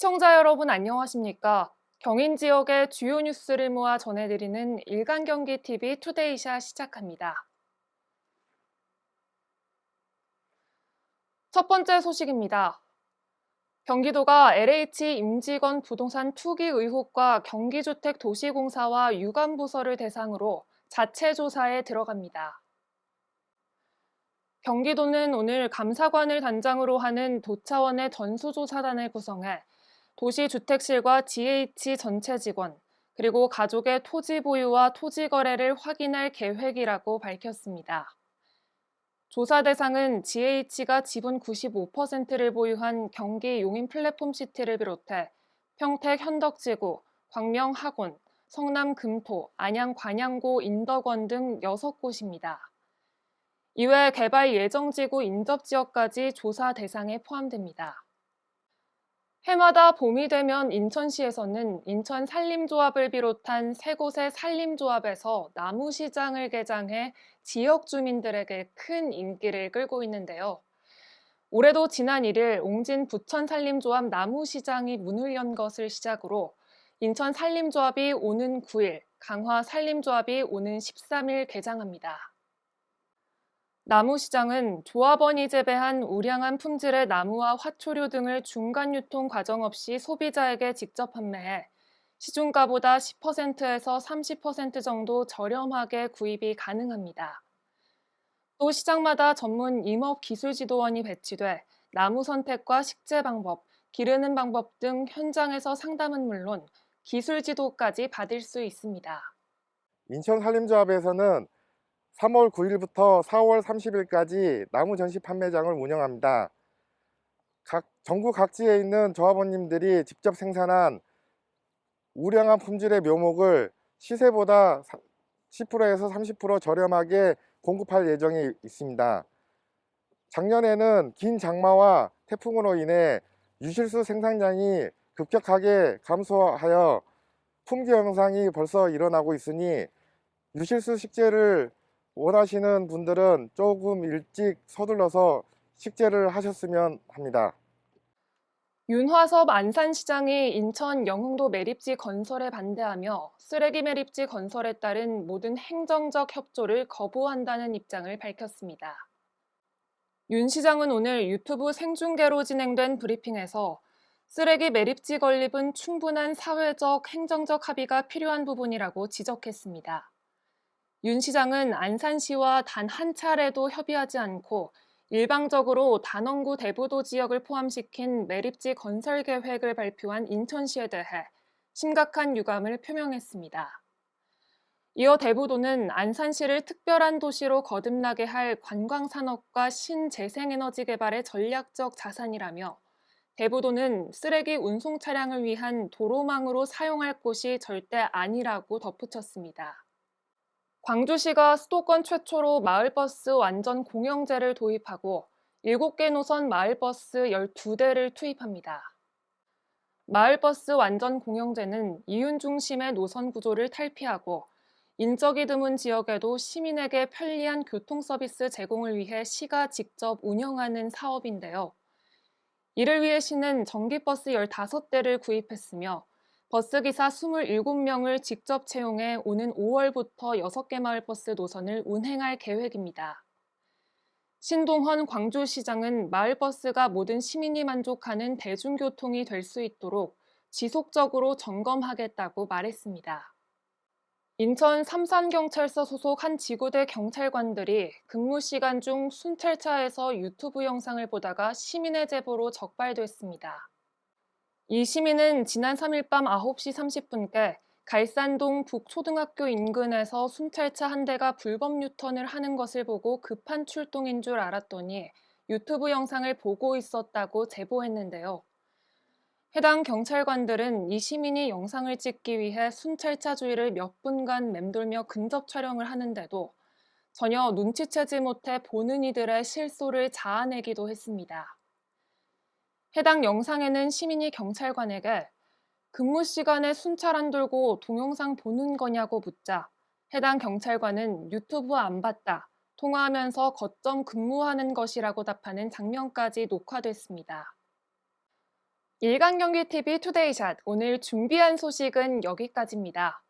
시청자 여러분 안녕하십니까? 경인 지역의 주요 뉴스를 모아 전해드리는 일간경기TV 투데이샷 시작합니다. 첫 번째 소식입니다. 경기도가 LH 임직원 부동산 투기 의혹과 경기주택도시공사와 유관부서를 대상으로 자체 조사에 들어갑니다. 경기도는 오늘 감사관을 단장으로 하는 도차원의 전수조사단을 구성해 도시주택실과 GH 전체 직원, 그리고 가족의 토지 보유와 토지 거래를 확인할 계획이라고 밝혔습니다. 조사 대상은 GH가 지분 95%를 보유한 경기 용인 플랫폼시티를 비롯해 평택 현덕지구, 광명 학원, 성남 금토, 안양 관양고 인덕원 등 6곳입니다. 이외 개발 예정지구 인접지역까지 조사 대상에 포함됩니다. 해마다 봄이 되면 인천시에서는 인천 산림조합을 비롯한 세 곳의 산림조합에서 나무시장을 개장해 지역 주민들에게 큰 인기를 끌고 있는데요. 올해도 지난 1일 옹진 부천산림조합 나무시장이 문을 연 것을 시작으로 인천 산림조합이 오는 9일, 강화 산림조합이 오는 13일 개장합니다. 나무시장은 조합원이 재배한 우량한 품질의 나무와 화초류 등을 중간 유통 과정 없이 소비자에게 직접 판매해 시중가보다 10%에서 30% 정도 저렴하게 구입이 가능합니다. 또 시장마다 전문 임업기술지도원이 배치돼 나무 선택과 식재 방법, 기르는 방법 등 현장에서 상담은 물론 기술 지도까지 받을 수 있습니다. 인천산림조합에서는 3월 9일부터 4월 30일까지 나무 전시 판매장을 운영합니다. 전국 각지에 있는 조합원님들이 직접 생산한 우량한 품질의 묘목을 시세보다 10%에서 30% 저렴하게 공급할 예정이 있습니다. 작년에는 긴 장마와 태풍으로 인해 유실수 생산량이 급격하게 감소하여 품귀 현상이 벌써 일어나고 있으니 유실수 식재를 원하시는 분들은 조금 일찍 서둘러서 식재를 하셨으면 합니다. 윤화섭 안산시장이 인천 영흥도 매립지 건설에 반대하며 쓰레기 매립지 건설에 따른 모든 행정적 협조를 거부한다는 입장을 밝혔습니다. 윤 시장은 오늘 유튜브 생중계로 진행된 브리핑에서 쓰레기 매립지 건립은 충분한 사회적, 행정적 합의가 필요한 부분이라고 지적했습니다. 윤 시장은 안산시와 단 한 차례도 협의하지 않고 일방적으로 단원구 대부도 지역을 포함시킨 매립지 건설 계획을 발표한 인천시에 대해 심각한 유감을 표명했습니다. 이어 대부도는 안산시를 특별한 도시로 거듭나게 할 관광산업과 신재생에너지 개발의 전략적 자산이라며 대부도는 쓰레기 운송 차량을 위한 도로망으로 사용할 곳이 절대 아니라고 덧붙였습니다. 광주시가 수도권 최초로 마을버스 완전 공영제를 도입하고 7개 노선 마을버스 12대를 투입합니다. 마을버스 완전 공영제는 이윤 중심의 노선 구조를 탈피하고 인적이 드문 지역에도 시민에게 편리한 교통 서비스 제공을 위해 시가 직접 운영하는 사업인데요. 이를 위해 시는 전기버스 15대를 구입했으며 버스기사 27명을 직접 채용해 오는 5월부터 6개 마을버스 노선을 운행할 계획입니다. 신동헌 광주시장은 마을버스가 모든 시민이 만족하는 대중교통이 될 수 있도록 지속적으로 점검하겠다고 말했습니다. 인천 삼산경찰서 소속 한 지구대 경찰관들이 근무 시간 중 순찰차에서 유튜브 영상을 보다가 시민의 제보로 적발됐습니다. 이 시민은 지난 3일 밤 9시 30분께 갈산동 북초등학교 인근에서 순찰차 한 대가 불법 유턴을 하는 것을 보고 급한 출동인 줄 알았더니 유튜브 영상을 보고 있었다고 제보했는데요. 해당 경찰관들은 이 시민이 영상을 찍기 위해 순찰차 주위를 몇 분간 맴돌며 근접 촬영을 하는데도 전혀 눈치채지 못해 보는 이들의 실소를 자아내기도 했습니다. 해당 영상에는 시민이 경찰관에게 근무 시간에 순찰 안 돌고 동영상 보는 거냐고 묻자 해당 경찰관은 유튜브 안 봤다. 통화하면서 거점 근무하는 것이라고 답하는 장면까지 녹화됐습니다. 일간경기TV 투데이샷, 오늘 준비한 소식은 여기까지입니다.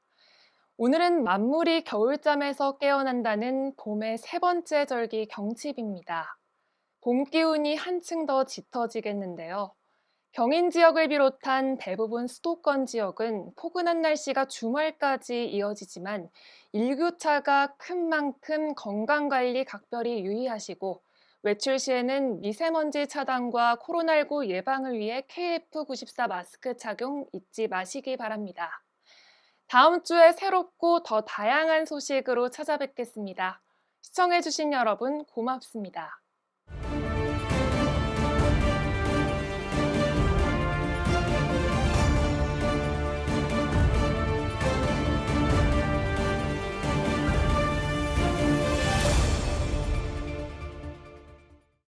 오늘은 만물이 겨울잠에서 깨어난다는 봄의 세 번째 절기 경칩입니다. 봄 기운이 한층 더 짙어지겠는데요. 경인 지역을 비롯한 대부분 수도권 지역은 포근한 날씨가 주말까지 이어지지만 일교차가 큰 만큼 건강관리 각별히 유의하시고 외출 시에는 미세먼지 차단과 코로나19 예방을 위해 KF94 마스크 착용 잊지 마시기 바랍니다. 다음 주에 새롭고 더 다양한 소식으로 찾아뵙겠습니다. 시청해주신 여러분 고맙습니다.